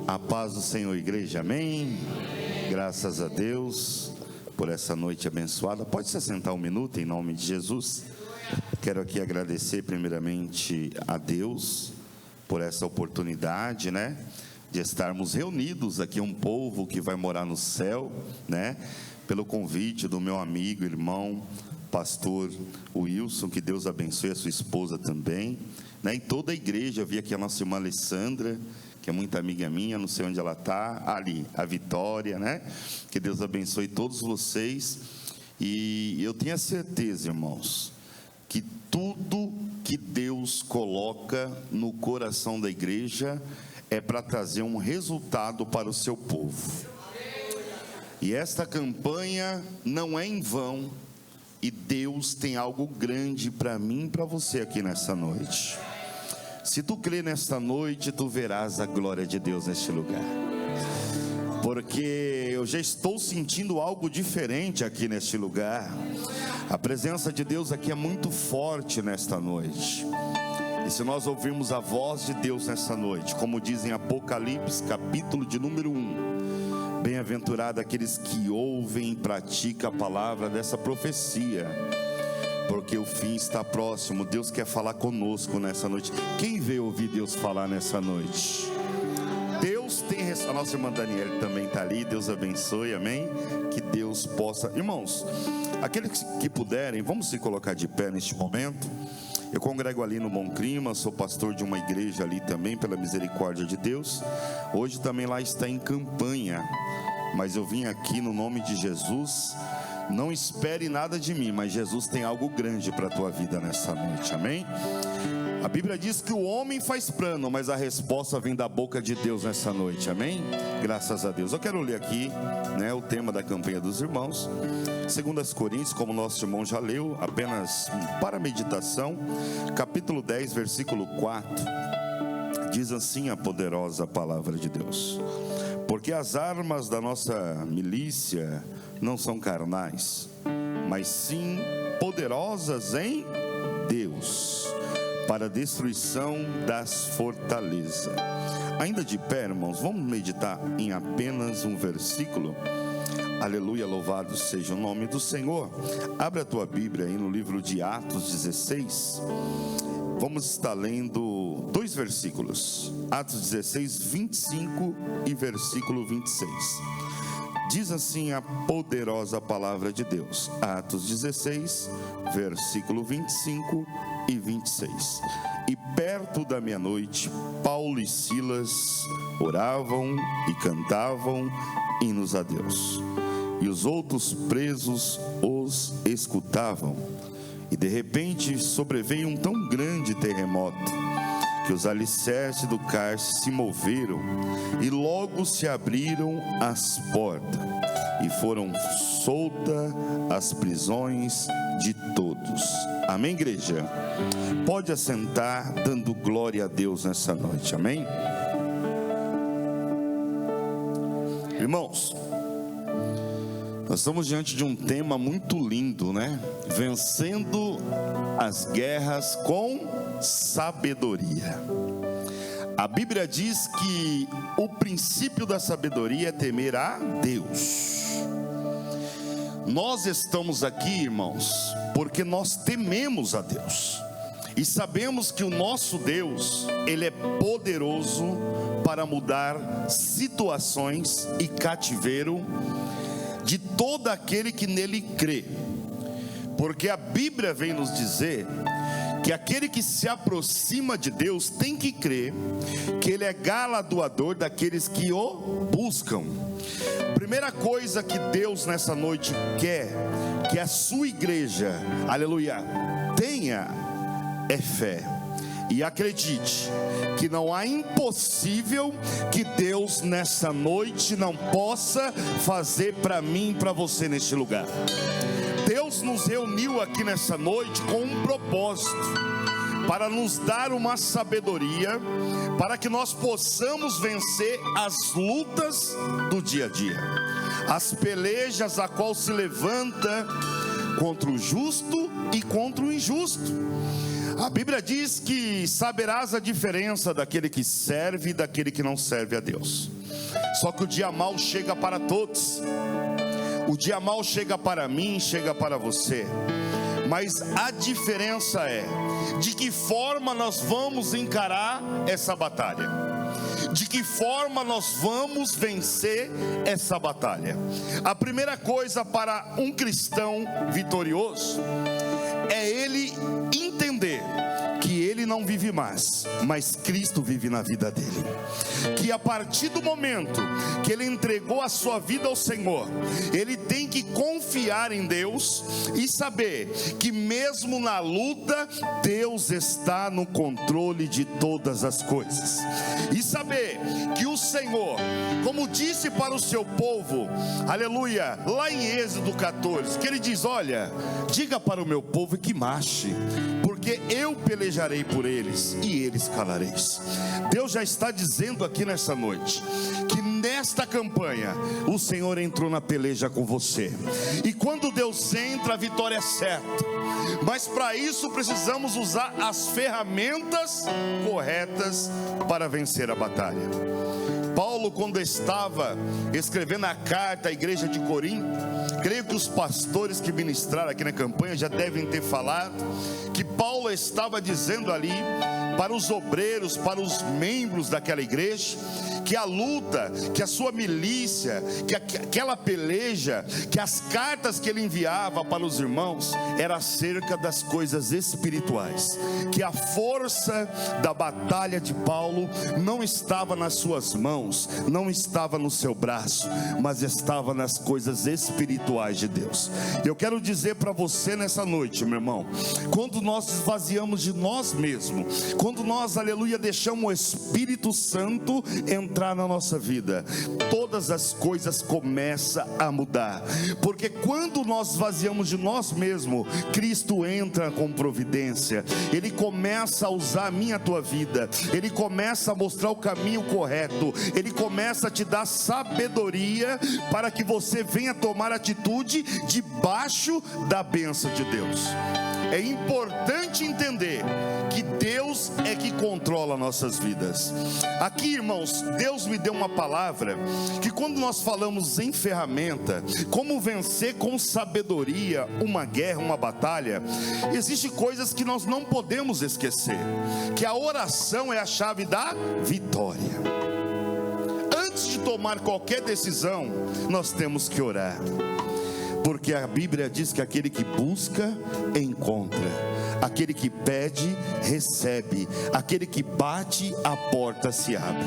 A paz do Senhor, igreja, amém? Graças a Deus por essa noite abençoada. Pode se assentar um minuto em nome de Jesus. Quero aqui agradecer primeiramente a Deus por essa oportunidade, de estarmos reunidos aqui, um povo que vai morar no céu, pelo convite do meu amigo, irmão, pastor Wilson, que Deus abençoe a sua esposa também, e toda a igreja. Eu vi aqui a nossa irmã Alessandra, que é muita amiga minha, não sei onde ela está, ali, a Vitória, que Deus abençoe todos vocês. E eu tenho a certeza, irmãos, que tudo que Deus coloca no coração da igreja é para trazer um resultado para o seu povo. E esta campanha não é em vão, e Deus tem algo grande para mim e para você aqui nessa noite. Se tu crê nesta noite, tu verás a glória de Deus neste lugar, porque eu já estou sentindo algo diferente aqui neste lugar. A presença de Deus aqui é muito forte nesta noite. E se nós ouvirmos a voz de Deus nessa noite, como diz em Apocalipse, capítulo de número 1, bem-aventurado aqueles que ouvem e praticam a palavra dessa profecia, porque o fim está próximo. Deus quer falar conosco nessa noite. Quem veio ouvir Deus falar nessa noite? Deus tem... A nossa irmã Daniela também está ali, Deus abençoe, amém? Que Deus possa... Irmãos, aqueles que puderem, vamos se colocar de pé neste momento. Eu congrego ali no Bom Clima, sou pastor de uma igreja ali também, pela misericórdia de Deus. Hoje também lá está em campanha, mas eu vim aqui no nome de Jesus. Não espere nada de mim, mas Jesus tem algo grande para a tua vida nessa noite, amém? A Bíblia diz que o homem faz plano, mas a resposta vem da boca de Deus nessa noite, amém? Graças a Deus. Eu quero ler aqui, o tema da campanha dos irmãos, 2 Coríntios, como nosso irmão já leu, apenas para meditação, capítulo 10, versículo 4, diz assim a poderosa palavra de Deus: porque as armas da nossa milícia não são carnais, mas sim poderosas em Deus, para a destruição das fortalezas. Ainda de pé, irmãos, vamos meditar em apenas um versículo. Aleluia, louvado seja o nome do Senhor. Abre a tua Bíblia aí no livro de Atos 16. Vamos estar lendo dois versículos, Atos 16, 25 e versículo 26. Diz assim a poderosa palavra de Deus, Atos 16, versículo 25 e 26. E perto da meia-noite, Paulo e Silas oravam e cantavam hinos a Deus, e os outros presos os escutavam. E de repente sobreveio um tão grande terremoto, que os alicerces do cárcere se moveram, e logo se abriram as portas, e foram soltas as prisões de todos. Amém, igreja? Pode assentar, dando glória a Deus nessa noite, amém? Irmãos, nós estamos diante de um tema muito lindo, Vencendo as guerras com sabedoria. A Bíblia diz que o princípio da sabedoria é temer a Deus. Nós estamos aqui, irmãos, porque nós tememos a Deus e sabemos que o nosso Deus, Ele é poderoso para mudar situações e cativeiro de todo aquele que nele crê, porque a Bíblia vem nos dizer que aquele que se aproxima de Deus tem que crer que Ele é galardoador daqueles que o buscam. Primeira coisa que Deus nessa noite quer que a sua igreja, aleluia, tenha é fé. E acredite que não há impossível que Deus nessa noite não possa fazer para mim e para você neste lugar. Deus nos reuniu aqui nessa noite com um propósito, para nos dar uma sabedoria, para que nós possamos vencer as lutas do dia a dia, as pelejas a qual se levanta contra o justo e contra o injusto. A Bíblia diz que saberás a diferença daquele que serve e daquele que não serve a Deus. Só que o dia mau chega para todos. O dia mau chega para mim, chega para você. Mas a diferença é de que forma nós vamos encarar essa batalha. De que forma nós vamos vencer essa batalha. A primeira coisa para um cristão vitorioso é ele entender que ele não vive mais, mas Cristo vive na vida dele. Que a partir do momento que ele entregou a sua vida ao Senhor, ele tem que confiar em Deus e saber que mesmo na luta, Deus está no controle de todas as coisas. E saber que o Senhor, como disse para o seu povo, aleluia, lá em Êxodo 14, que ele diz: olha, diga para o meu povo que marche, porque eu pelejarei por eles e eles calareis. Deus já está dizendo aqui nessa noite que nesta campanha o Senhor entrou na peleja com você. E quando Deus entra, a vitória é certa. Mas para isso precisamos usar as ferramentas corretas para vencer a batalha. Paulo, quando estava escrevendo a carta à igreja de Corinto, creio que os pastores que ministraram aqui na campanha já devem ter falado, que Paulo estava dizendo ali para os obreiros, para os membros daquela igreja, que a luta, que a sua milícia, que aquela peleja, que as cartas que ele enviava para os irmãos, era acerca das coisas espirituais, que a força da batalha de Paulo não estava nas suas mãos, não estava no seu braço, mas estava nas coisas espirituais de Deus. Eu quero dizer para você nessa noite, meu irmão, quando nós esvaziamos de nós mesmos, quando nós, aleluia, deixamos o Espírito Santo entrar na nossa vida, todas as coisas começam a mudar, porque quando nós esvaziamos de nós mesmos, Cristo entra com providência, Ele começa a usar a minha, a tua vida, Ele começa a mostrar o caminho correto, Ele começa a te dar sabedoria, para que você venha tomar atitude debaixo da bênção de Deus. É importante entender que Deus é que controla nossas vidas. Aqui, irmãos, Deus me deu uma palavra que quando nós falamos em ferramenta, como vencer com sabedoria uma guerra, uma batalha, existem coisas que nós não podemos esquecer, que a oração é a chave da vitória. Antes de tomar qualquer decisão, nós temos que orar. Porque a Bíblia diz que aquele que busca, encontra. Aquele que pede, recebe. Aquele que bate, a porta se abre.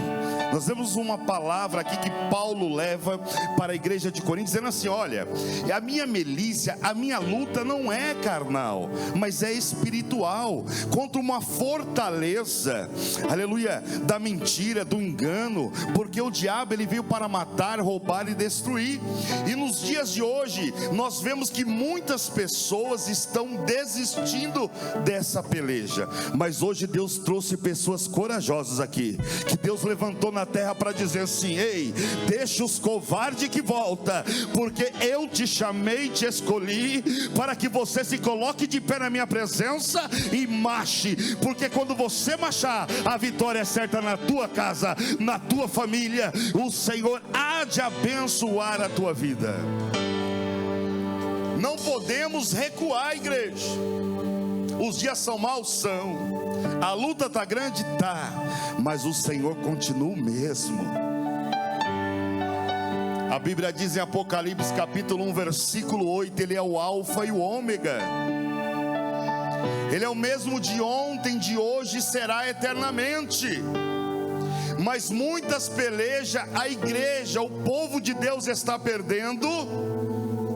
Nós temos uma palavra aqui que Paulo leva para a igreja de Corinto, dizendo assim: olha, a minha milícia, a minha luta não é carnal, mas é espiritual, contra uma fortaleza, aleluia, da mentira, do engano, porque o diabo ele veio para matar, roubar e destruir. E nos dias de hoje, nós vemos que muitas pessoas estão desistindo dessa peleja, mas hoje Deus trouxe pessoas corajosas aqui, que Deus levantou na terra para dizer assim: ei, deixa os covardes que volta, porque eu te chamei, te escolhi para que você se coloque de pé na minha presença e marche, porque quando você marchar, a vitória é certa na tua casa, na tua família. O Senhor há de abençoar a tua vida. Não podemos recuar, igreja. Os dias são maus, são. A luta está grande, tá. Mas o Senhor continua o mesmo. A Bíblia diz em Apocalipse capítulo 1 versículo 8: Ele é o alfa e o ômega. Ele é o mesmo de ontem, de hoje e será eternamente. Mas muitas pelejas a igreja, o povo de Deus está perdendo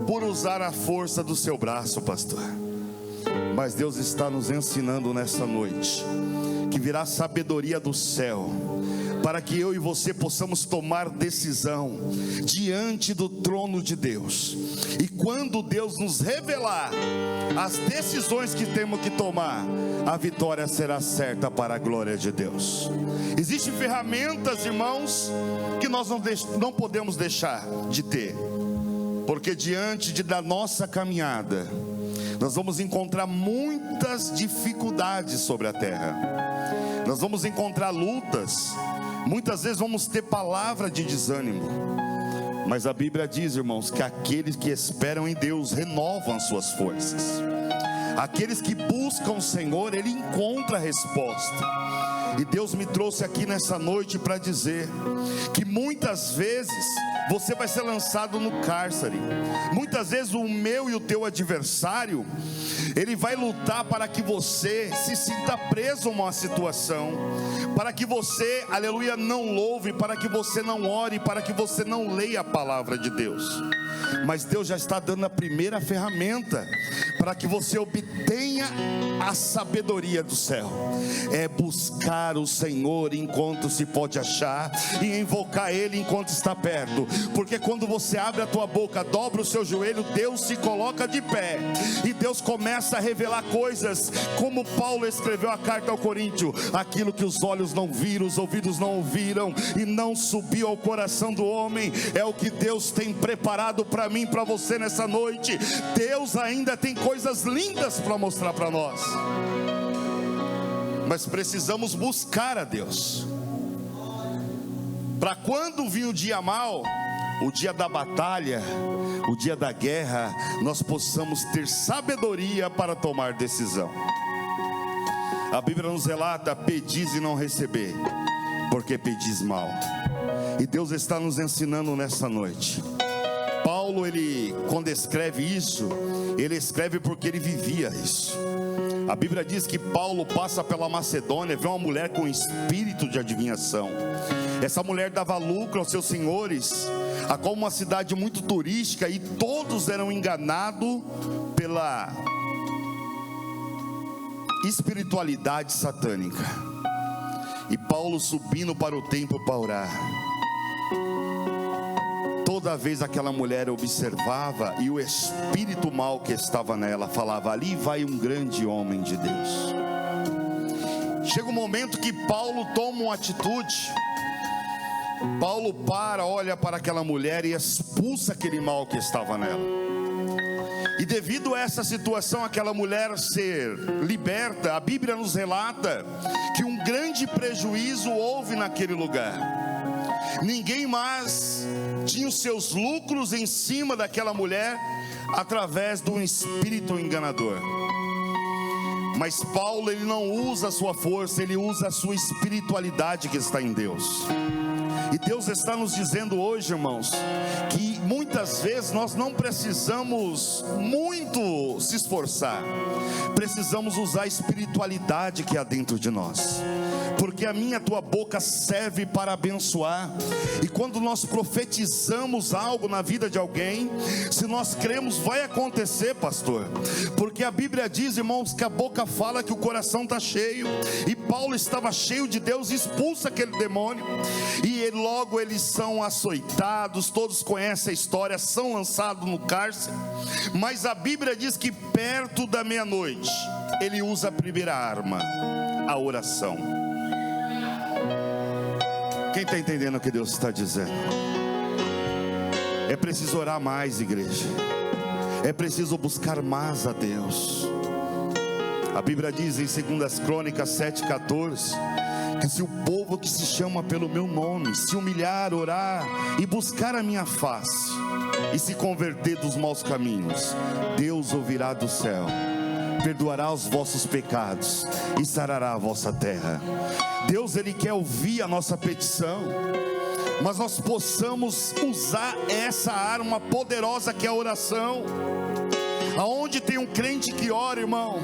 por usar a força do seu braço, pastor. Mas Deus está nos ensinando nessa noite que virá sabedoria do céu, para que eu e você possamos tomar decisão diante do trono de Deus. E quando Deus nos revelar as decisões que temos que tomar, a vitória será certa para a glória de Deus. Existem ferramentas, irmãos, que nós não podemos deixar de ter, porque diante da nossa caminhada, nós vamos encontrar muitas dificuldades sobre a terra. Nós vamos encontrar lutas, Muitas vezes vamos ter palavra de desânimo, mas a Bíblia diz, irmãos, que aqueles que esperam em Deus renovam as suas forças. Aqueles que buscam o Senhor, Ele encontra a resposta. E Deus me trouxe aqui nessa noite para dizer que muitas vezes você vai ser lançado no cárcere. Muitas vezes o meu e o teu adversário, ele vai lutar para que você se sinta preso a uma situação, para que você, aleluia, não louve, para que você não ore, para que você não leia a palavra de Deus. Mas Deus já está dando a primeira ferramenta para que você obtenha a sabedoria do céu. É buscar o Senhor enquanto se pode achar, e invocar Ele enquanto está perto. Porque quando você abre a tua boca, dobra o seu joelho, Deus se coloca de pé, e Deus começa a revelar coisas, como Paulo escreveu a carta ao Coríntio: aquilo que os olhos não viram, os ouvidos não ouviram, e não subiu ao coração do homem, é o que Deus tem preparado para mim, para você nessa noite. Deus ainda tem coisas lindas para mostrar para nós, mas precisamos buscar a Deus, para quando vir o dia mau, o dia da batalha, o dia da guerra, nós possamos ter sabedoria para tomar decisão. A Bíblia nos relata: pedis e não receber, porque pedis mal. E Deus está nos ensinando nessa noite. Paulo, ele, quando escreve isso, ele escreve porque ele vivia isso. A Bíblia diz que Paulo passa pela Macedônia, vê uma mulher com espírito de adivinhação. Essa mulher dava lucro aos seus senhores, a qual uma cidade muito turística, e todos eram enganados pela espiritualidade satânica. E Paulo subindo para o templo para orar, toda vez aquela mulher observava, e o espírito mau que estava nela falava: ali vai um grande homem de Deus. Chega um momento que Paulo toma uma atitude. Paulo olha para aquela mulher e expulsa aquele mal que estava nela. E devido a essa situação, aquela mulher ser liberta, a Bíblia nos relata que um grande prejuízo houve naquele lugar. Ninguém mais tinha os seus lucros em cima daquela mulher através de um espírito enganador. Mas Paulo, ele não usa a sua força, ele usa a sua espiritualidade que está em Deus. E Deus está nos dizendo hoje, irmãos, que muitas vezes nós não precisamos muito se esforçar, precisamos usar a espiritualidade que há dentro de nós. Porque a minha, a tua boca serve para abençoar. E quando nós profetizamos algo na vida de alguém, se nós cremos, vai acontecer, pastor. Porque a Bíblia diz, irmãos, que a boca fala que o coração está cheio. E Paulo estava cheio de Deus, expulsa aquele demônio. E logo eles são açoitados, todos conhecem a história, são lançados no cárcere. Mas a Bíblia diz que perto da meia-noite, ele usa a primeira arma, a oração. Quem está entendendo o que Deus está dizendo? É preciso orar mais, igreja. É preciso buscar mais a Deus. A Bíblia diz em 2 Crônicas 7,14 que se o povo que se chama pelo meu nome se humilhar, orar e buscar a minha face e se converter dos maus caminhos, Deus ouvirá do céu, perdoará os vossos pecados e sarará a vossa terra. Deus, Ele quer ouvir a nossa petição, mas nós possamos usar essa arma poderosa que é a oração. Aonde tem um crente que ora, irmão,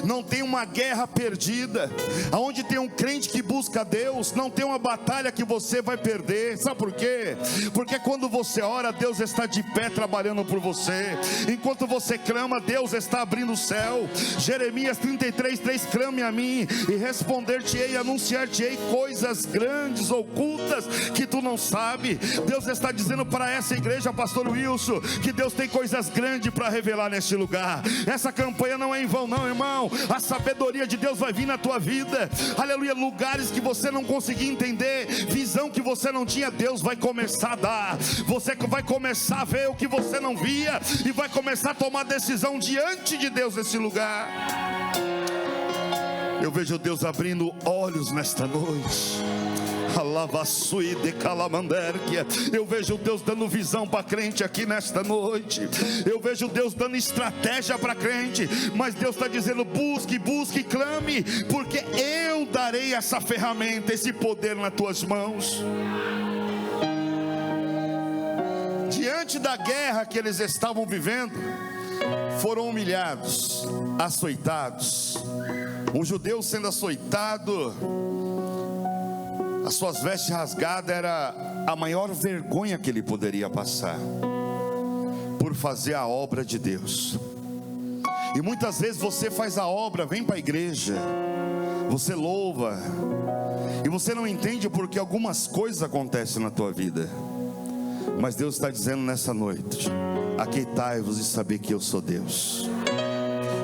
não tem uma guerra perdida. Aonde tem um crente que busca Deus, não tem uma batalha que você vai perder. Sabe por quê? Porque quando você ora, Deus está de pé trabalhando por você. Enquanto você clama, Deus está abrindo o céu. Jeremias 33:3: clame a mim e responder-te-ei e anunciar-te-ei coisas grandes, ocultas, que tu não sabe. Deus está dizendo para essa igreja, pastor Wilson, que Deus tem coisas grandes para revelar neste lugar. Essa campanha não é em vão não, irmão. A sabedoria de Deus vai vir na tua vida, aleluia. Lugares que você não conseguia entender, visão que você não tinha, Deus vai começar a dar. Você vai começar a ver o que você não via, e vai começar a tomar decisão diante de Deus nesse lugar. Eu vejo Deus abrindo olhos nesta noite. Eu vejo Deus dando visão para crente aqui nesta noite. Eu vejo Deus dando estratégia para crente. Mas Deus está dizendo: busque, busque, clame, porque eu darei essa ferramenta, esse poder nas tuas mãos. Diante da guerra que eles estavam vivendo, foram humilhados, açoitados. Um judeu sendo açoitado, as suas vestes rasgadas era a maior vergonha que ele poderia passar, por fazer a obra de Deus. E muitas vezes você faz a obra, vem para a igreja, você louva, e você não entende porque algumas coisas acontecem na tua vida. Mas Deus está dizendo nessa noite: aqueitai-vos e saber que eu sou Deus.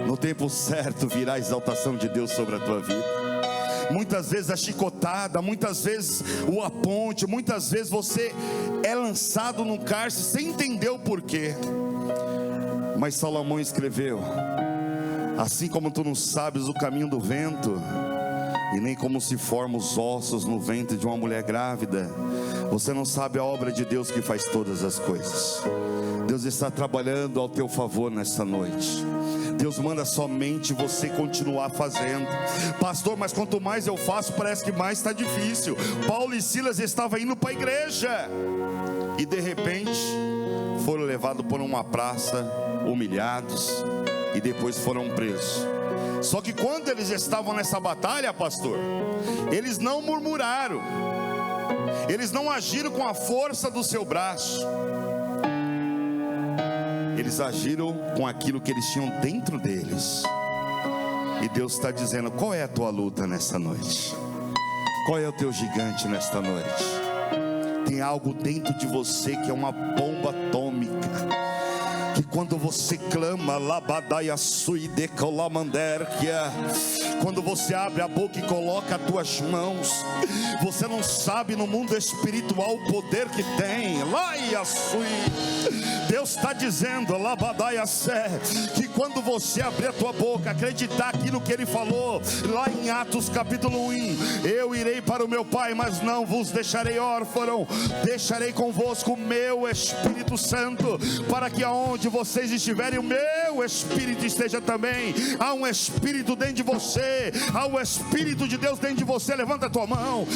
No tempo certo virá a exaltação de Deus sobre a tua vida. Muitas vezes a chicotada, muitas vezes o aponte, muitas vezes você é lançado num cárcere sem entender o porquê. Mas Salomão escreveu: assim como tu não sabes o caminho do vento, e nem como se formam os ossos no ventre de uma mulher grávida, você não sabe a obra de Deus que faz todas as coisas. Deus está trabalhando ao teu favor nessa noite. Deus manda somente você continuar fazendo. Pastor, mas quanto mais eu faço, parece que mais está difícil. Paulo e Silas estavam indo para a igreja, e de repente foram levados por uma praça, humilhados, e depois foram presos. Só que quando eles estavam nessa batalha, pastor, eles não murmuraram, eles não agiram com a força do seu braço, eles agiram com aquilo que eles tinham dentro deles. E Deus está dizendo: qual é a tua luta nessa noite? Qual é o teu gigante nesta noite? Tem algo dentro de você que é uma bomba atômica, que quando você clama, quando você abre a boca e coloca as tuas mãos, você não sabe no mundo espiritual o poder que tem. Deus está dizendo, que quando você abrir a tua boca, acreditar aquilo que Ele falou lá em Atos capítulo 1: eu irei para o meu Pai, mas não vos deixarei órfão, deixarei convosco o meu Espírito Santo, para que aonde vocês estiverem, o meu Espírito esteja também. Há um Espírito dentro de você, há o Espírito de Deus dentro de você. Levanta a tua mão,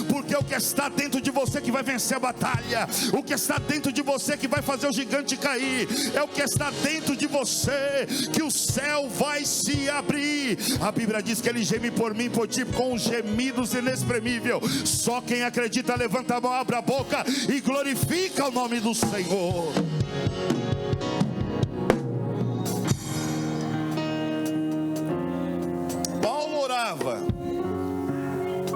porque o que está dentro de você que vai vencer a batalha, o que está dentro de você que vai fazer o gigante cair, é o que está dentro de você, que o céu vai se abrir. A Bíblia diz que Ele geme por mim, por ti, com gemidos inexprimíveis. Só quem acredita, levanta a mão, abre a boca e glorifica o nome do Senhor. Paulo orava,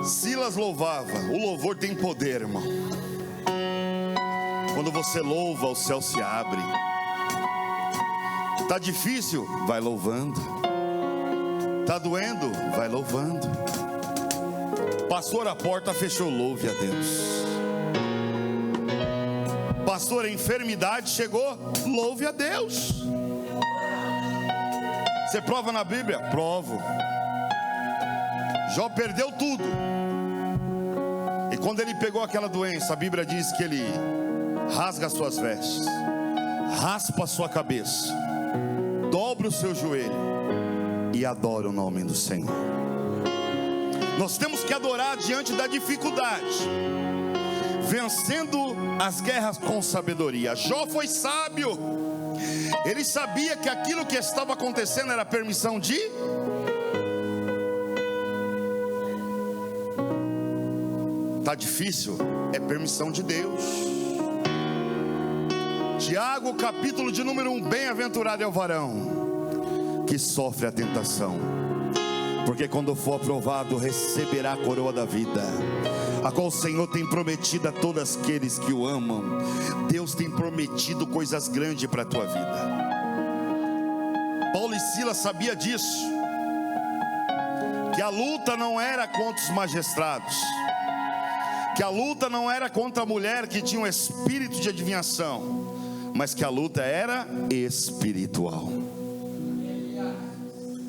Silas louvava. O louvor tem poder, irmão. Quando você louva, o céu se abre. Está difícil? Vai louvando. Está doendo? Vai louvando. Pastor, a porta fechou, louve a Deus. Pastor, a enfermidade chegou, louve a Deus. Você prova na Bíblia? Provo. Jó perdeu tudo, e quando ele pegou aquela doença, a Bíblia diz que ele rasga as suas vestes, raspa a sua cabeça, dobra o seu joelho e adora o nome do Senhor. Nós temos que adorar diante da dificuldade, vencendo as guerras com sabedoria. Jó foi sábio, ele sabia que aquilo que estava acontecendo era permissão de está difícil, é permissão de Deus. Tiago capítulo de número 1: bem-aventurado é o varão que sofre a tentação, porque quando for aprovado receberá a coroa da vida, a qual o Senhor tem prometido a todos aqueles que o amam. Deus tem prometido coisas grandes para a tua vida. Paulo e Silas sabia disso, que a luta não era contra os magistrados, que a luta não era contra a mulher que tinha um espírito de adivinhação, mas que a luta era espiritual.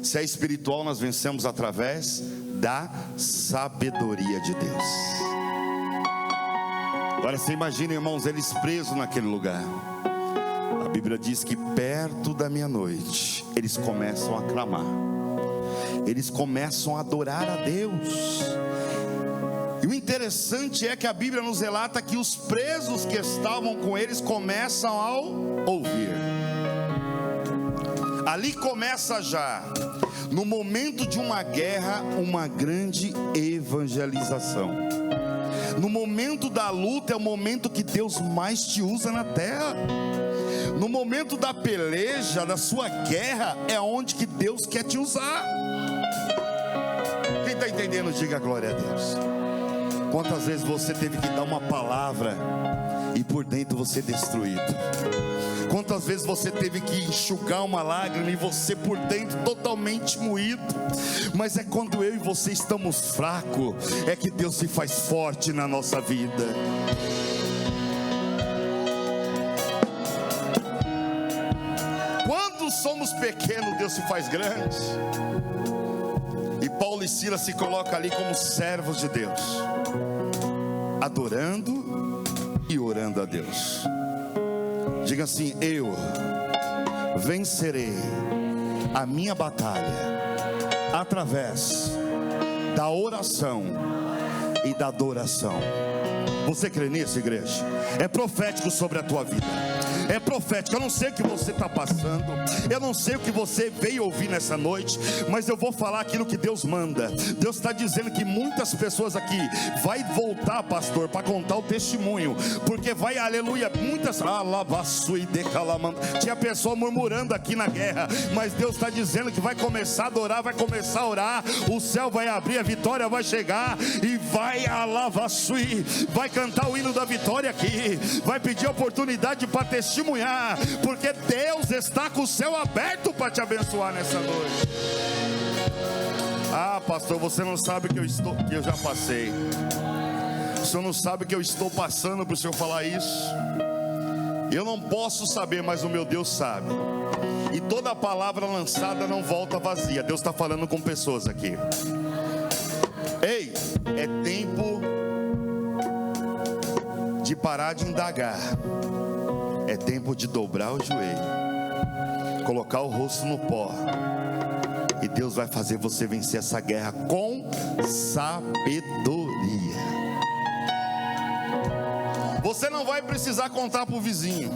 Se é espiritual, nós vencemos através da sabedoria de Deus. Agora você imagina, irmãos, eles presos naquele lugar. A Bíblia diz que perto da meia-noite eles começam a clamar, eles começam a adorar a Deus. E o interessante é que a Bíblia nos relata que os presos que estavam com eles começam a ouvir. Ali começa já, no momento de uma guerra, uma grande evangelização. No momento da luta é o momento que Deus mais te usa na terra. No momento da peleja, da sua guerra, é onde que Deus quer te usar. Quem está entendendo, diga glória a Deus. Quantas vezes você teve que dar uma palavra e por dentro você destruído? Quantas vezes você teve que enxugar uma lágrima e você por dentro totalmente moído? Mas é quando eu e você estamos fracos, é que Deus se faz forte na nossa vida. Quando somos pequenos, Deus se faz grande. E Paulo e Silas se colocam ali como servos de Deus, adorando e orando a Deus. Diga assim: eu vencerei a minha batalha através da oração e da adoração. Você crê nisso, igreja? É profético sobre a tua vida. É profético. Eu não sei o que você está passando, eu não sei o que você veio ouvir nessa noite, mas eu vou falar aquilo que Deus manda. Deus está dizendo que muitas pessoas aqui vai voltar, pastor, para contar o testemunho, porque vai, aleluia, muitas, tinha pessoa murmurando aqui na guerra, mas Deus está dizendo que vai começar a adorar, vai começar a orar, o céu vai abrir, a vitória vai chegar e vai vai cantar o hino da vitória aqui, vai pedir oportunidade para testemunhar, porque Deus está com o céu aberto para te abençoar nessa noite. Ah, pastor, você não sabe que eu já passei. O senhor não sabe que eu estou passando para o senhor falar isso. Eu não posso saber, mas o meu Deus sabe. E toda palavra lançada não volta vazia. Deus está falando com pessoas aqui. Ei, é tempo de parar de indagar. É tempo de dobrar o joelho, colocar o rosto no pó, e Deus vai fazer você vencer essa guerra com sabedoria. Você não vai precisar contar para o vizinho,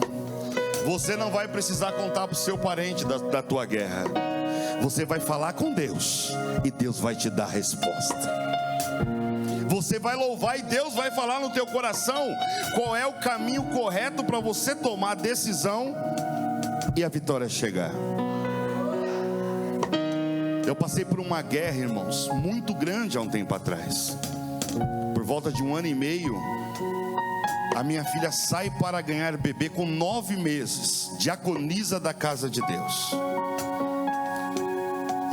você não vai precisar contar para o seu parente da tua guerra. Você vai falar com Deus e Deus vai te dar a resposta. Você vai louvar e Deus vai falar no teu coração qual é o caminho correto para você tomar a decisão e a vitória chegar. Eu passei por uma guerra, irmãos, muito grande há um tempo atrás. Por volta de 1 ano e meio, a minha filha sai para ganhar bebê com 9 meses, diaconisa da casa de Deus.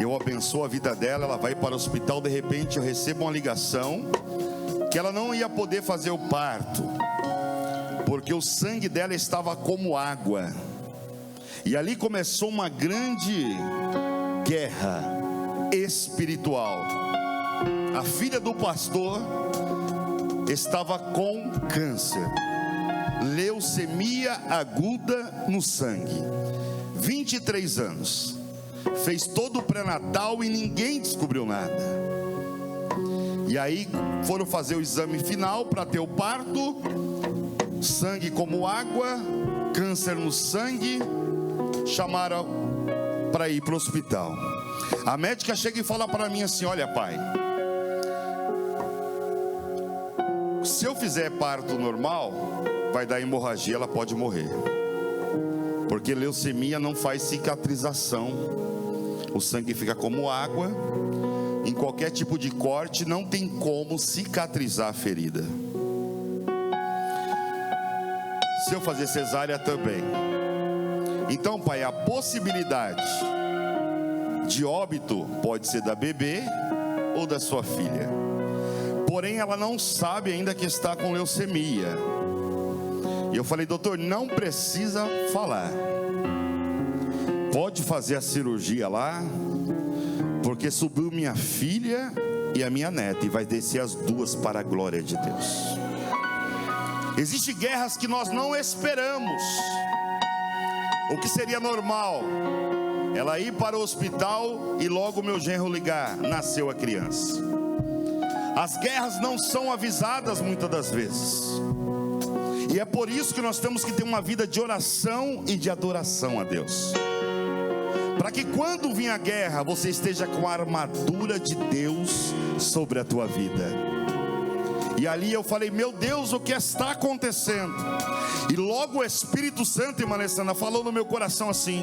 Eu abençoo a vida dela, ela vai para o hospital, de repente eu recebo uma ligação que ela não ia poder fazer o parto, porque o sangue dela estava como água. E ali começou uma grande guerra espiritual. A filha do pastor estava com câncer, leucemia aguda no sangue, 23 anos. Fez todo o pré-natal e ninguém descobriu nada. E aí foram fazer o exame final para ter o parto. Sangue como água, câncer no sangue. Chamaram para ir para o hospital. A médica chega e fala para mim assim: olha, pai, se eu fizer parto normal, vai dar hemorragia, ela pode morrer, porque leucemia não faz cicatrização. O sangue fica como água. Em qualquer tipo de corte não tem como cicatrizar a ferida. Se eu fazer cesárea também. Então, pai, a possibilidade de óbito pode ser da bebê ou da sua filha. Porém, ela não sabe ainda que está com leucemia. E eu falei: doutor, não precisa falar. Pode fazer a cirurgia lá, porque subiu minha filha e a minha neta, e vai descer as duas para a glória de Deus. Existem guerras que nós não esperamos. O que seria normal? Ela ir para o hospital e logo meu genro ligar: nasceu a criança. As guerras não são avisadas muitas das vezes. E é por isso que nós temos que ter uma vida de oração e de adoração a Deus, para que quando vir a guerra, você esteja com a armadura de Deus sobre a tua vida. E ali eu falei: meu Deus, o que está acontecendo? E logo o Espírito Santo, irmã Alessandra, falou no meu coração assim,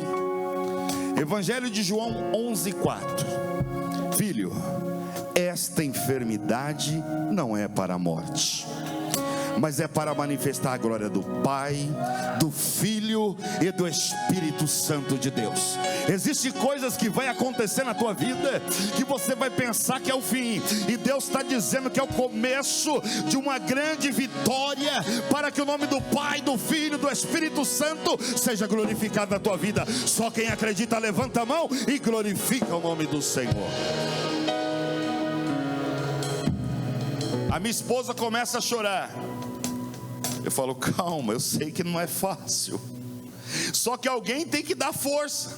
Evangelho de João 11:4: filho, esta enfermidade não é para a morte, mas é para manifestar a glória do Pai, do Filho e do Espírito Santo de Deus. Existem coisas que vai acontecer na tua vida que você vai pensar que é o fim, e Deus está dizendo que é o começo de uma grande vitória, para que o nome do Pai, do Filho e do Espírito Santo seja glorificado na tua vida. Só quem acredita levanta a mão e glorifica o nome do Senhor. A minha esposa começa a chorar. Eu falo: calma, eu sei que não é fácil, só que alguém tem que dar força.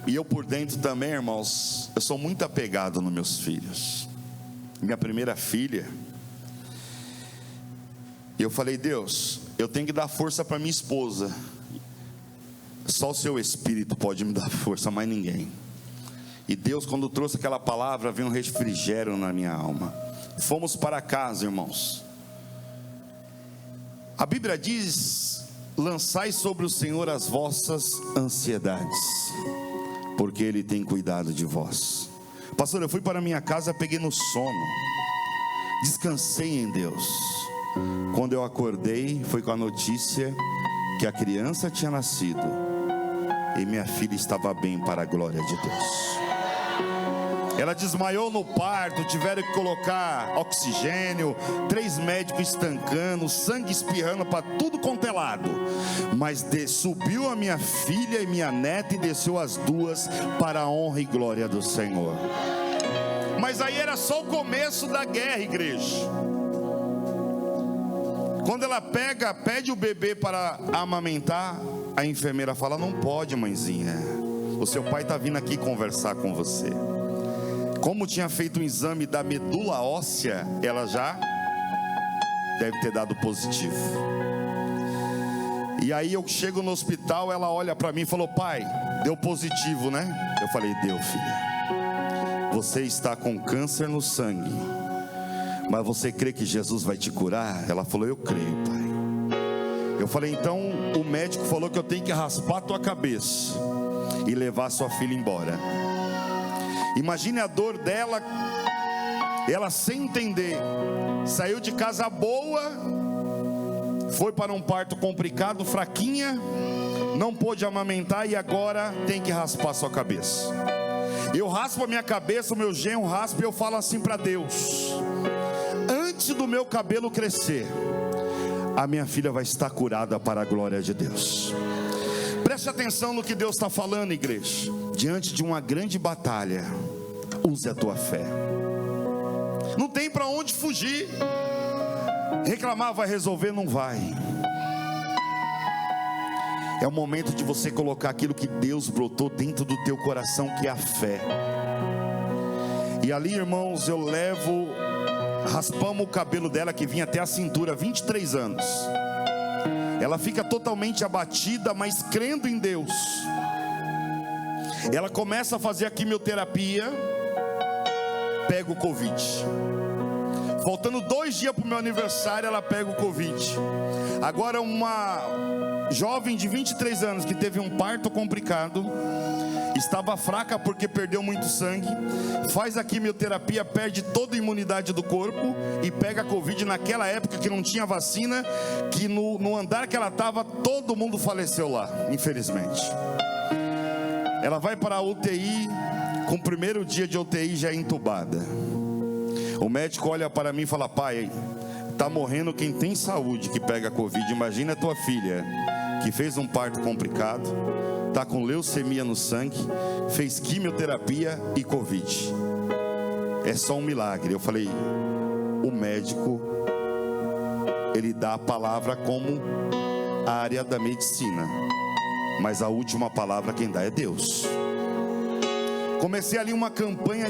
E eu por dentro também, irmãos, eu sou muito apegado nos meus filhos. Minha primeira filha, e eu falei: Deus, eu tenho que dar força para minha esposa. Só o seu Espírito pode me dar força, mais ninguém. E Deus, quando trouxe aquela palavra, veio um refrigério na minha alma. Fomos para casa, irmãos. A Bíblia diz: lançai sobre o Senhor as vossas ansiedades, porque Ele tem cuidado de vós. Pastor, eu fui para minha casa, peguei no sono, descansei em Deus. Quando eu acordei, foi com a notícia que a criança tinha nascido e minha filha estava bem, para a glória de Deus. Ela desmaiou no parto, tiveram que colocar oxigênio, 3 médicos estancando, sangue espirrando para tudo quanto é lado. Mas subiu a minha filha e minha neta e desceu as duas para a honra e glória do Senhor. Mas aí era só o começo da guerra, igreja. Quando ela pede o bebê para amamentar, a enfermeira fala: não pode, mãezinha, o seu pai está vindo aqui conversar com você. Como tinha feito um exame da medula óssea, ela já deve ter dado positivo. E aí eu chego no hospital, ela olha para mim e falou: pai, deu positivo, né? Eu falei: deu, filha. Você está com câncer no sangue, mas você crê que Jesus vai te curar? Ela falou: eu creio, pai. Eu falei: então o médico falou que eu tenho que raspar a tua cabeça e levar sua filha embora. Imagine a dor dela, ela sem entender, saiu de casa boa, foi para um parto complicado, fraquinha, não pôde amamentar e agora tem que raspar sua cabeça. Eu raspo a minha cabeça, o meu genro raspa, e eu falo assim para Deus: antes do meu cabelo crescer, a minha filha vai estar curada, para a glória de Deus. Preste atenção no que Deus está falando, igreja. Diante de uma grande batalha, use a tua fé. Não tem para onde fugir. Reclamar vai resolver? Não vai. É o momento de você colocar aquilo que Deus brotou dentro do teu coração, que é a fé. E ali, irmãos, raspamos o cabelo dela, que vinha até a cintura, 23 anos. Ela fica totalmente abatida, mas crendo em Deus. Ela começa a fazer a quimioterapia, pega o Covid. Faltando 2 dias para o meu aniversário, ela pega o Covid. Agora uma jovem de 23 anos que teve um parto complicado, estava fraca porque perdeu muito sangue, faz a quimioterapia, perde toda a imunidade do corpo e pega a Covid naquela época que não tinha vacina, que no andar que ela estava, todo mundo faleceu lá, infelizmente. Ela vai para a UTI, com o primeiro dia de UTI já entubada. O médico olha para mim e fala: pai, está morrendo quem tem saúde que pega a Covid. Imagina a tua filha, que fez um parto complicado, está com leucemia no sangue, fez quimioterapia e Covid. é só um milagre. Eu falei, o médico, ele dá a palavra como a área da medicina, mas a última palavra quem dá é Deus. Comecei ali uma campanha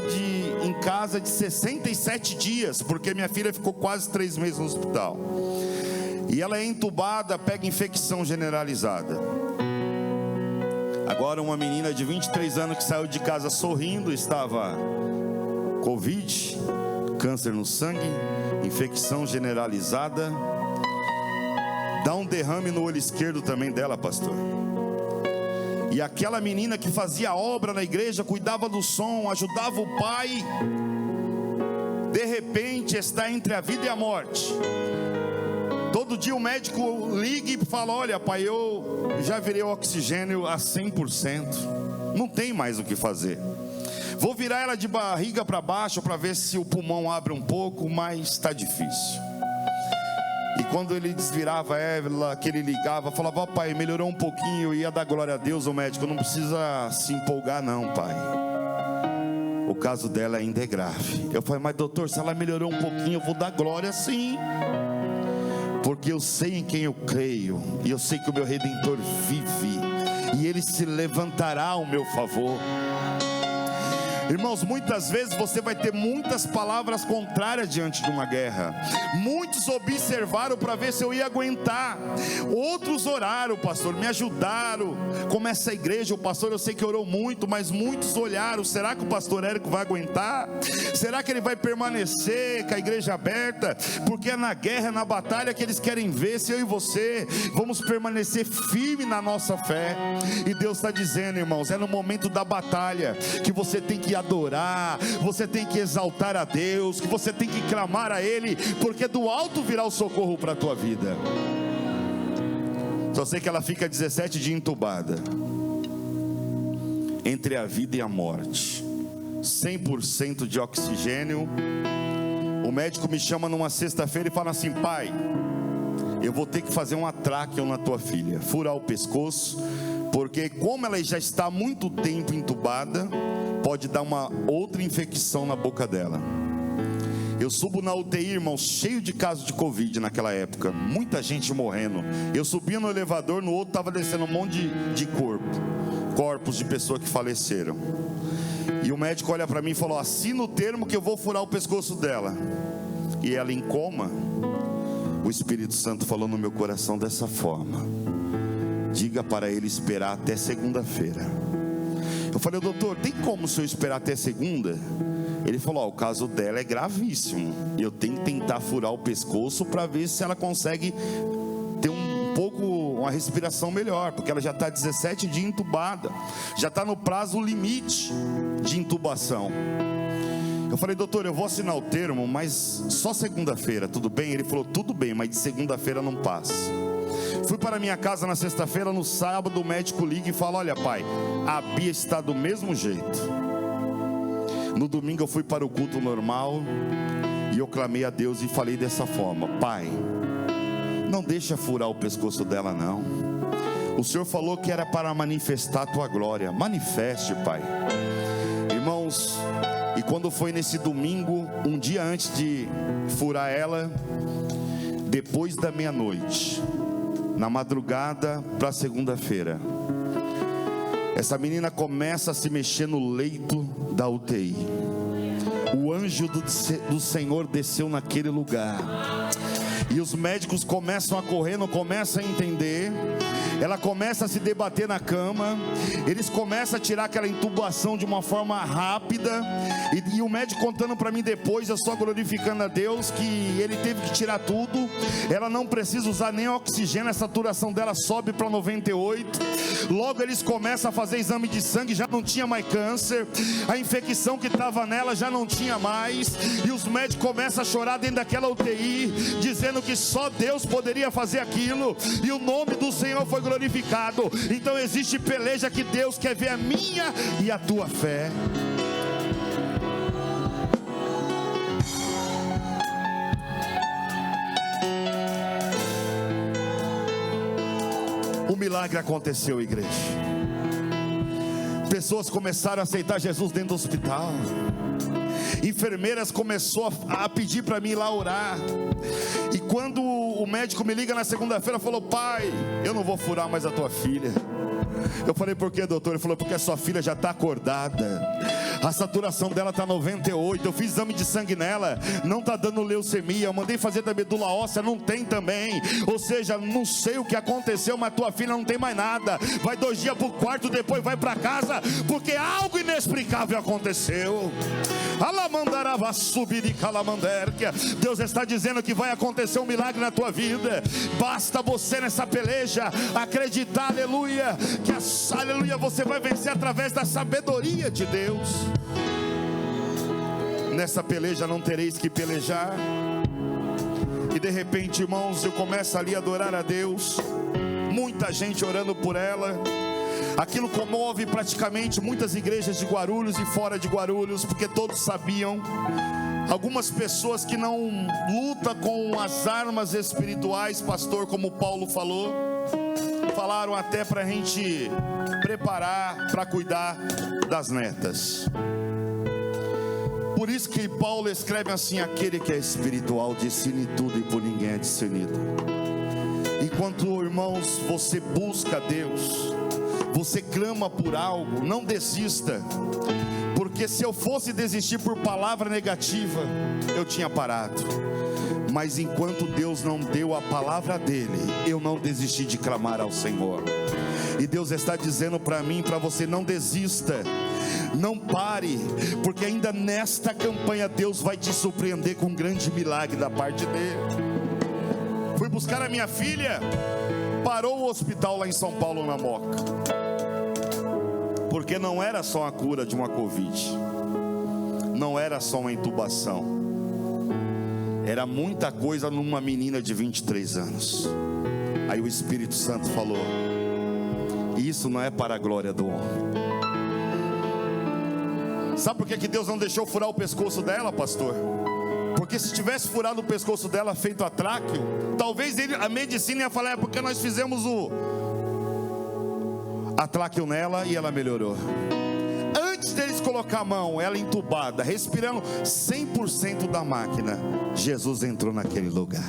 em casa de 67 dias, porque minha filha ficou quase 3 meses no hospital. E ela é entubada, pega infecção generalizada. Agora uma menina de 23 anos que saiu de casa sorrindo, estava Covid, câncer no sangue, infecção generalizada. Dá um derrame no olho esquerdo também dela, pastor. E aquela menina que fazia obra na igreja, cuidava do som, ajudava o pai, de repente está entre a vida e a morte. Todo dia o médico liga e fala, olha pai, eu já virei o oxigênio a 100%, não tem mais o que fazer. Vou virar ela de barriga para baixo para ver se o pulmão abre um pouco, mas está difícil. E quando ele desvirava ela, que ele ligava, falava, pai, melhorou um pouquinho, eu ia dar glória a Deus. O médico, não precisa se empolgar não, pai, o caso dela ainda é grave. Eu falei, mas doutor, se ela melhorou um pouquinho, eu vou dar glória sim, porque eu sei em quem eu creio, e eu sei que o meu Redentor vive, e Ele se levantará ao meu favor. Irmãos, muitas vezes você vai ter muitas palavras contrárias diante de uma guerra. Muitos observaram para ver se eu ia aguentar. Outros oraram, pastor, me ajudaram. Como essa igreja, o pastor, eu sei que orou muito, mas muitos olharam, será que o pastor Érico vai aguentar? Será que ele vai permanecer com a igreja aberta? Porque é na guerra, na batalha que eles querem ver se eu e você vamos permanecer firme na nossa fé. E Deus está dizendo, irmãos, é no momento da batalha que você tem que adorar, você tem que exaltar a Deus, que você tem que clamar a Ele, porque do alto virá o socorro para a tua vida. Só sei que ela fica 17 dias entubada, entre a vida e a morte, 100% de oxigênio. O médico me chama numa sexta-feira e fala assim, pai, eu vou ter que fazer um tráqueo na tua filha, furar o pescoço, porque como ela já está há muito tempo entubada, pode dar uma outra infecção na boca dela. Eu subo na UTI, irmão, cheio de casos de Covid naquela época, muita gente morrendo. Eu subia no elevador, no outro estava descendo um monte de corpos de pessoas que faleceram. E o médico olha para mim e falou, assina o termo que eu vou furar o pescoço dela. E ela em coma. O Espírito Santo falou no meu coração dessa forma, diga para ele esperar até segunda-feira. Eu falei, doutor, tem como o senhor esperar até segunda? Ele falou, o caso dela é gravíssimo, eu tenho que tentar furar o pescoço para ver se ela consegue ter uma respiração melhor, porque ela já está 17 dias entubada, já está no prazo limite de intubação. Eu falei, doutor, eu vou assinar o termo, mas só segunda-feira, tudo bem? Ele falou, tudo bem, mas de segunda-feira não passa. Fui para minha casa na sexta-feira, no sábado o médico liga e fala, olha pai, a Bia está do mesmo jeito. No domingo eu fui para o culto normal, e eu clamei a Deus e falei dessa forma, pai, não deixa furar o pescoço dela não, o Senhor falou que era para manifestar a tua glória, manifeste, pai. Irmãos, e quando foi nesse domingo, um dia antes de furar ela, depois da meia-noite, na madrugada para segunda-feira, essa menina começa a se mexer no leito da UTI. O anjo do Senhor desceu naquele lugar, e os médicos começam a correr, não começam a entender. Ela começa a se debater na cama, eles começam a tirar aquela intubação de uma forma rápida, e o médico contando para mim depois, eu só glorificando a Deus, que ele teve que tirar tudo, ela não precisa usar nem oxigênio, a saturação dela sobe para 98, logo eles começam a fazer exame de sangue, já não tinha mais câncer, a infecção que estava nela já não tinha mais, e os médicos começam a chorar dentro daquela UTI, dizendo que só Deus poderia fazer aquilo, e o nome do Senhor foi glorificado. Então existe peleja que Deus quer ver a minha e a tua fé. O milagre aconteceu, igreja. Pessoas começaram a aceitar Jesus dentro do hospital. enfermeiras começou a pedir para mim ir lá orar. E quando o médico me liga na segunda-feira, falou: pai, eu não vou furar mais a tua filha. Eu falei: por que, doutor? Ele falou: porque a sua filha já está acordada, a saturação dela está 98, eu fiz exame de sangue nela, não está dando leucemia, eu mandei fazer da medula óssea, não tem também. Ou seja, não sei o que aconteceu, mas tua filha não tem mais nada. Vai 2 dias para o quarto, depois vai para casa, porque algo inexplicável aconteceu. Alamandarava subir de calamanderquia. Deus está dizendo que vai acontecer um milagre na tua vida. Basta você nessa peleja acreditar, aleluia, que aleluia, você vai vencer através da sabedoria de Deus. Nessa peleja não tereis que pelejar. E de repente, irmãos, eu começo ali a adorar a Deus, muita gente orando por ela. Aquilo comove praticamente muitas igrejas de Guarulhos e fora de Guarulhos, porque todos sabiam. Algumas pessoas que não lutam com as armas espirituais, pastor, como Paulo falou, falaram até para a gente preparar para cuidar das netas. Por isso que Paulo escreve assim: aquele que é espiritual discerne tudo e por ninguém é discernido. Enquanto, irmãos, você busca Deus, você clama por algo, não desista. Porque se eu fosse desistir por palavra negativa, eu tinha parado. Mas enquanto Deus não deu a palavra dele, eu não desisti de clamar ao Senhor. E Deus está dizendo para mim, para você: não desista, não pare, porque ainda nesta campanha Deus vai te surpreender com um grande milagre da parte dele. Fui buscar a minha filha, parou o hospital lá em São Paulo, na Moca, porque não era só a cura de uma Covid, não era só uma intubação, era muita coisa numa menina de 23 anos. Aí o Espírito Santo falou: isso não é para a glória do homem. Sabe por que Deus não deixou furar o pescoço dela, pastor? Porque se tivesse furado o pescoço dela, feito a tráqueo, talvez a medicina ia falar: é porque nós fizemos a tráqueo nela e ela melhorou. Antes deles colocar a mão, ela entubada, respirando 100% da máquina, Jesus entrou naquele lugar.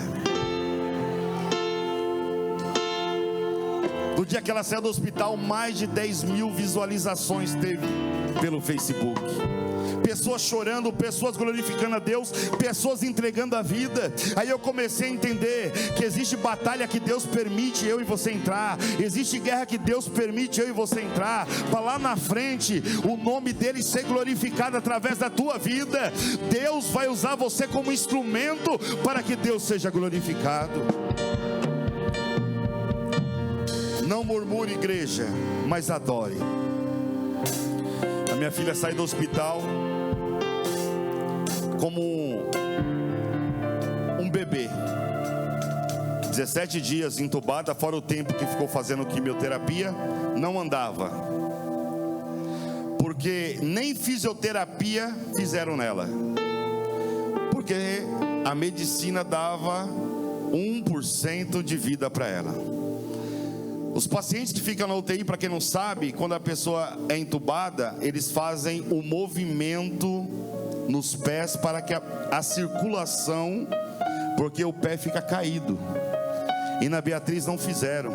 No dia que ela saiu do hospital, mais de 10 mil visualizações teve pelo Facebook. Pessoas chorando, pessoas glorificando a Deus, pessoas entregando a vida. Aí eu comecei a entender que existe batalha que Deus permite eu e você entrar, existe guerra que Deus permite eu e você entrar, para lá na frente o nome dele ser glorificado através da tua vida. Deus vai usar você como instrumento para que Deus seja glorificado. Não murmure, igreja, mas adore. A minha filha sai do hospital como um bebê, 17 dias entubada, fora o tempo que ficou fazendo quimioterapia. Não andava, porque nem fisioterapia fizeram nela, porque a medicina dava 1% de vida para ela. Os pacientes que ficam na UTI, para quem não sabe, quando a pessoa é entubada, eles fazem o movimento nos pés para que a circulação, porque o pé fica caído, e na Beatriz não fizeram,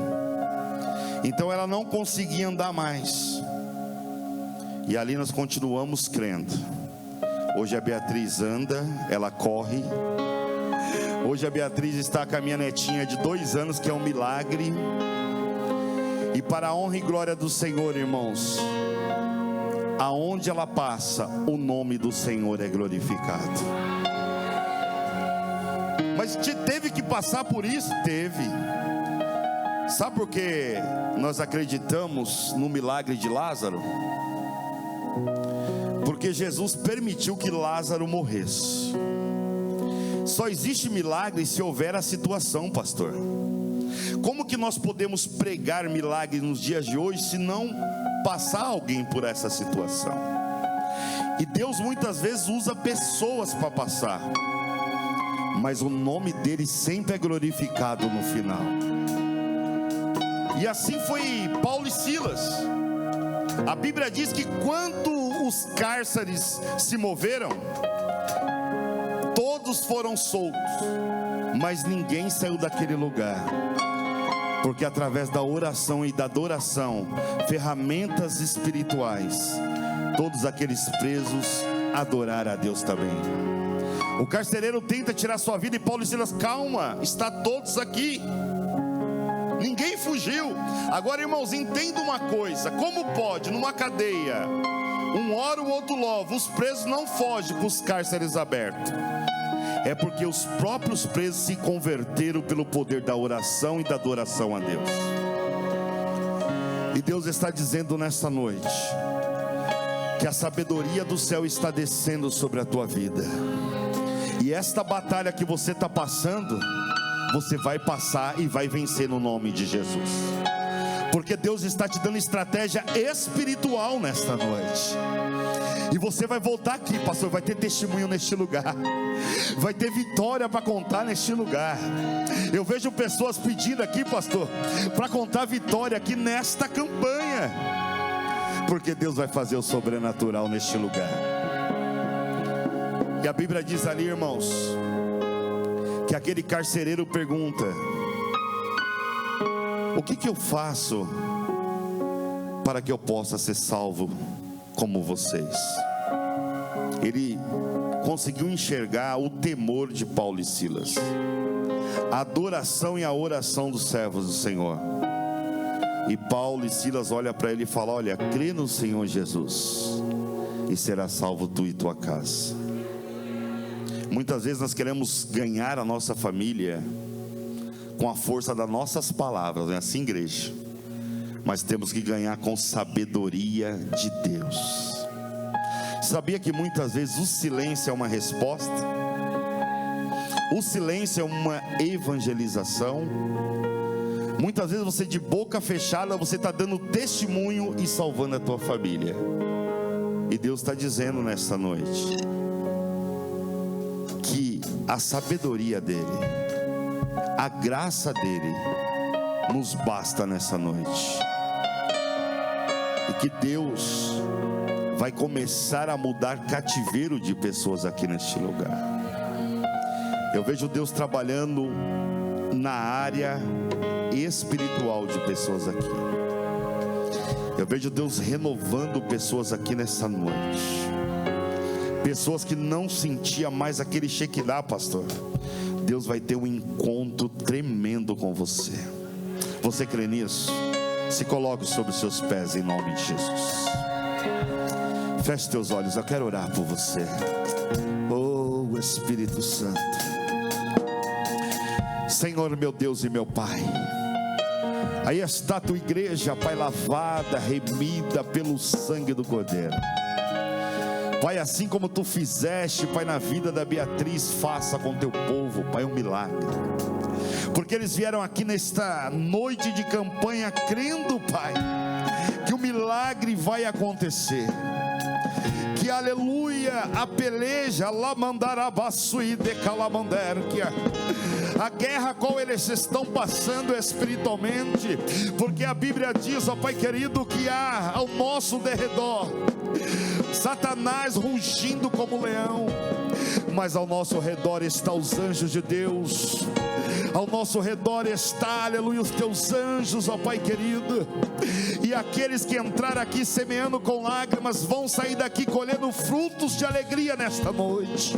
então ela não conseguia andar mais. E ali nós continuamos crendo. Hoje a Beatriz anda, ela corre. Hoje a Beatriz está com a minha netinha de 2 anos, que é um milagre. E para a honra e glória do Senhor, irmãos, aonde ela passa, o nome do Senhor é glorificado. Mas teve que passar por isso? Teve. Sabe por que nós acreditamos no milagre de Lázaro? Porque Jesus permitiu que Lázaro morresse. Só existe milagre se houver a situação, pastor. Como que nós podemos pregar milagre nos dias de hoje se não passar alguém por essa situação? E Deus muitas vezes usa pessoas para passar, mas o nome dele sempre é glorificado no final. E assim foi Paulo e Silas. A Bíblia diz que quando os cárceres se moveram, todos foram soltos, mas ninguém saiu daquele lugar, porque através da oração e da adoração, ferramentas espirituais, todos aqueles presos adoraram a Deus também. O carcereiro tenta tirar sua vida e Paulo e Silas: calma, está todos aqui, ninguém fugiu. Agora, irmãos, entenda uma coisa: como pode numa cadeia, um ora, o outro louva, os presos não fogem com os cárceres abertos? É porque os próprios presos se converteram pelo poder da oração e da adoração a Deus. E Deus está dizendo nesta noite que a sabedoria do céu está descendo sobre a tua vida. E esta batalha que você está passando, você vai passar e vai vencer no nome de Jesus. Porque Deus está te dando estratégia espiritual nesta noite. E você vai voltar aqui, pastor, vai ter testemunho neste lugar, vai ter vitória para contar neste lugar. Eu vejo pessoas pedindo aqui, pastor, para contar vitória aqui nesta campanha, porque Deus vai fazer o sobrenatural neste lugar. E a Bíblia diz ali, irmãos, que aquele carcereiro pergunta: o que eu faço para que eu possa ser salvo como vocês? Ele conseguiu enxergar o temor de Paulo e Silas, a adoração e a oração dos servos do Senhor. E Paulo e Silas olham para ele e falam: olha, crê no Senhor Jesus e será salvo tu e tua casa. Muitas vezes nós queremos ganhar a nossa família com a força das nossas palavras, não é assim, igreja? Mas temos que ganhar com sabedoria de Deus. Sabia que muitas vezes o silêncio é uma resposta? O silêncio é uma evangelização. Muitas vezes você, de boca fechada, você está dando testemunho e salvando a tua família. E Deus está dizendo nesta noite que a sabedoria dele, a graça dele nos basta nessa noite. E que Deus vai começar a mudar cativeiro de pessoas aqui neste lugar. Eu vejo Deus trabalhando na área espiritual de pessoas aqui. Eu vejo Deus renovando pessoas aqui nessa noite. Pessoas que não sentiam mais aquele Shekinah, pastor. Deus vai ter um encontro tremendo com você. Você crê nisso? Se coloque sobre os seus pés em nome de Jesus. Feche teus olhos, eu quero orar por você. Oh Espírito Santo, Senhor meu Deus e meu Pai, aí está a tua igreja, Pai, lavada, remida pelo sangue do Cordeiro. Pai, assim como tu fizeste, Pai, na vida da Beatriz, faça com teu povo, Pai, um milagre. Porque eles vieram aqui nesta noite de campanha crendo, Pai, que o milagre vai acontecer. Que aleluia, a peleja, a guerra qual eles estão passando espiritualmente, porque a Bíblia diz, ó Pai querido, que há ao nosso derredor Satanás rugindo como leão, mas ao nosso redor estão os anjos de Deus. Ao nosso redor está, aleluia, os teus anjos, ó Pai querido. E aqueles que entraram aqui semeando com lágrimas vão sair daqui colhendo frutos de alegria nesta noite.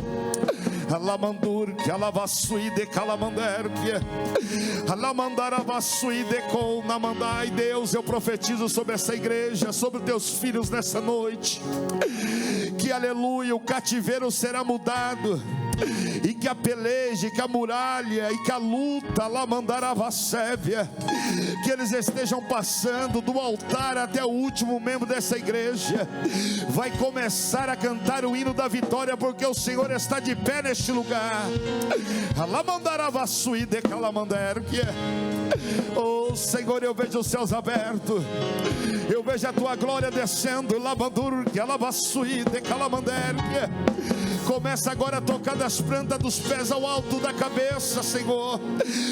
Alamandur, que alavassui de calamander, que alamandaravasui de com namandai. Deus, eu profetizo sobre essa igreja, sobre os teus filhos nessa noite, que aleluia, o cativeiro será mudado, e que a peleja, e que a muralha, e que a luta, lá mandarava sévia, que eles estejam passando do altar até o último membro dessa igreja, vai começar a cantar o hino da vitória, porque o Senhor está de pé neste lugar. Lá mandarava sui de calamander, que oh Senhor, eu vejo os céus abertos, eu vejo a tua glória descendo, labandur, que alavassui de calamander, Começa agora a tocar das plantas dos pés ao alto da cabeça, Senhor.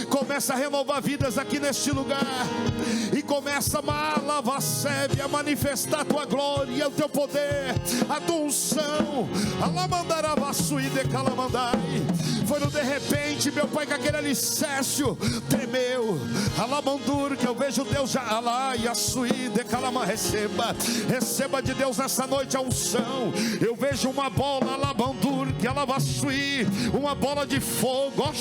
Começa a renovar vidas aqui neste lugar. E começa a manifestar a tua glória, o teu poder, a tua unção. Foi no de repente, meu Pai, que aquele alicerce tremeu. Que eu vejo Deus já. Receba de Deus nessa noite a unção. Eu vejo uma bola, uma bola de fogo.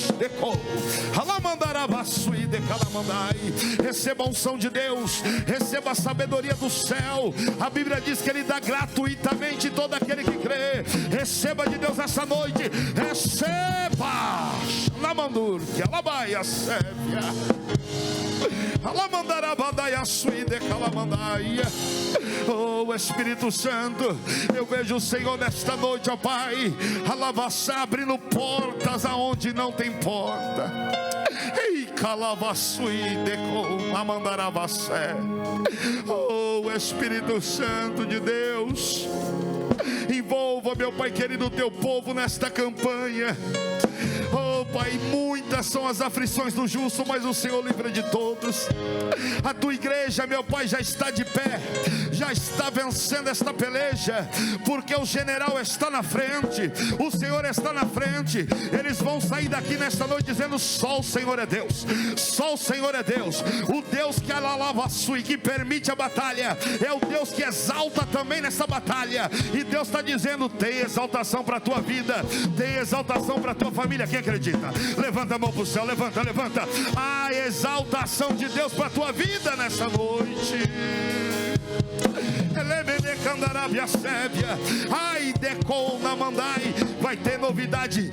Receba a unção de Deus, receba a sabedoria do céu. A Bíblia diz que Ele dá gratuitamente todo aquele que crê. Receba de Deus essa noite, receba. Oh Espírito Santo, eu vejo o Senhor nesta noite, ó Pai, abrindo portas aonde não tem porta. Oh Espírito Santo de Deus, envolva, meu Pai querido, o teu povo nesta campanha. Oh Pai, muitas são as aflições do justo, mas o Senhor livra de todos. A tua igreja, meu Pai, já está de pé, já está vencendo esta peleja, porque o general está na frente, o Senhor está na frente. Eles vão sair daqui nesta noite dizendo: só o Senhor é Deus, só o Senhor é Deus. O Deus que alava e que permite a batalha, é o Deus que exalta também nessa batalha. E Deus está dizendo: tem exaltação para a tua vida, tem exaltação para a tua família. Quem acredita? Levanta a mão para o céu, levanta. A exaltação de Deus para a tua vida nessa noite. Ai, decona, mandai. Vai ter novidade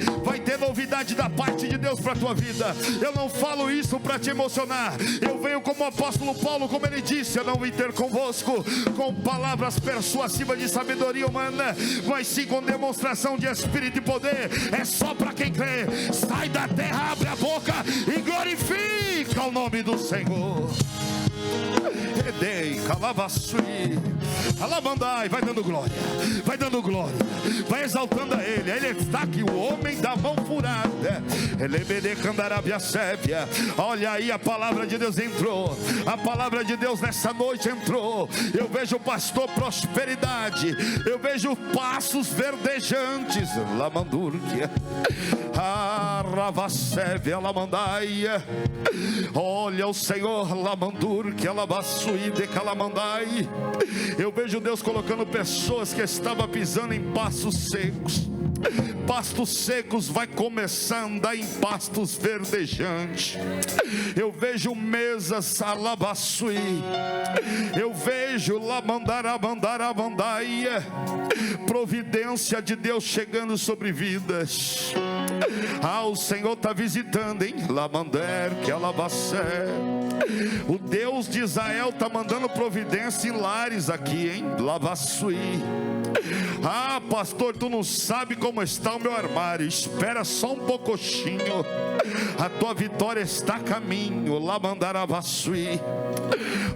da parte de Deus para a tua vida. Eu não falo isso para te emocionar. Eu venho como o apóstolo Paulo, como ele disse: eu não vim ter convosco com palavras persuasivas de sabedoria humana, mas sim com demonstração de espírito e poder. É só para quem crê. Sai da terra, abre a boca e glorifica o nome do Senhor. Vai dando glória, vai exaltando a Ele. Ele está aqui, o homem da mão furada. Olha aí, a palavra de Deus entrou, a palavra de Deus nessa noite entrou. Eu vejo o pastor prosperidade, eu vejo passos verdejantes. Olha o Senhor, eu vejo Deus colocando pessoas que estavam pisando em pastos secos. Pastos secos vai começar a andar em pastos verdejantes. Eu vejo mesas alabaçui. Eu vejo lamandarabandarabandaia. Providência de Deus chegando sobre vidas. O Senhor está visitando, hein? Lamander que alabacé. O Deus de Israel está mandando providência em lares aqui, hein? Lavaçui. Pastor, tu não sabe como está o meu armário. Espera só um pouquinho. A tua vitória está a caminho. Lamandaravaçui.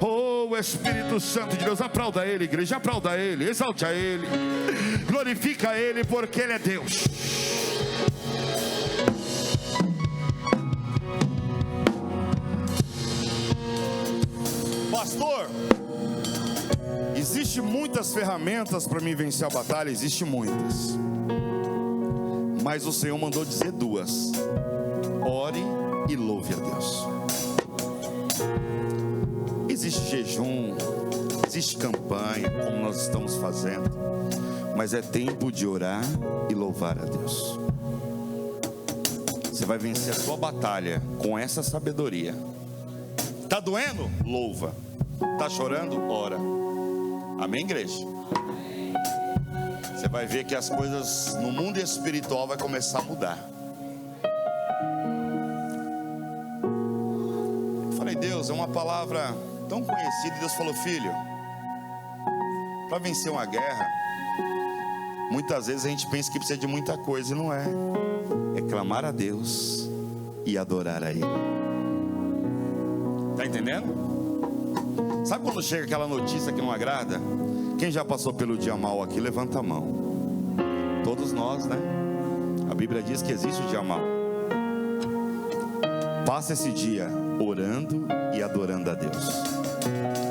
Oh Espírito Santo de Deus, aplauda Ele, igreja, aplauda Ele, exalte a Ele, glorifica a Ele, porque Ele é Deus. Pastor, existe muitas ferramentas para mim vencer a batalha, existe muitas, mas o Senhor mandou dizer duas: ore e louve a Deus. Existe jejum, existe campanha, como nós estamos fazendo, mas é tempo de orar e louvar a Deus. Você vai vencer a sua batalha com essa sabedoria. Está doendo? Louva. Está chorando? Ora. Amém, igreja? Você vai ver que as coisas no mundo espiritual vai começar a mudar. Eu falei: Deus, é uma palavra tão conhecida. E Deus falou: filho, para vencer uma guerra, muitas vezes a gente pensa que precisa de muita coisa, e não é. É clamar a Deus e adorar a Ele. Está entendendo? Sabe quando chega aquela notícia que não agrada? Quem já passou pelo dia mal aqui, levanta a mão. Todos nós, né? A Bíblia diz que existe o dia mau. Passa esse dia orando e adorando a Deus.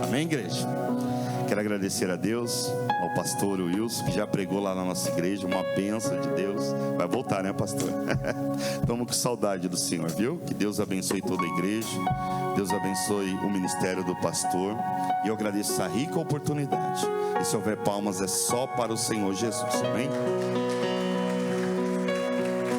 Amém, igreja? Quero agradecer a Deus, ao pastor Wilson, que já pregou lá na nossa igreja, uma bênção de Deus. Vai voltar, né, pastor? Estamos com saudade do Senhor, viu? Que Deus abençoe toda a igreja, Deus abençoe o ministério do pastor. E eu agradeço essa rica oportunidade. E se houver palmas, é só para o Senhor Jesus, amém?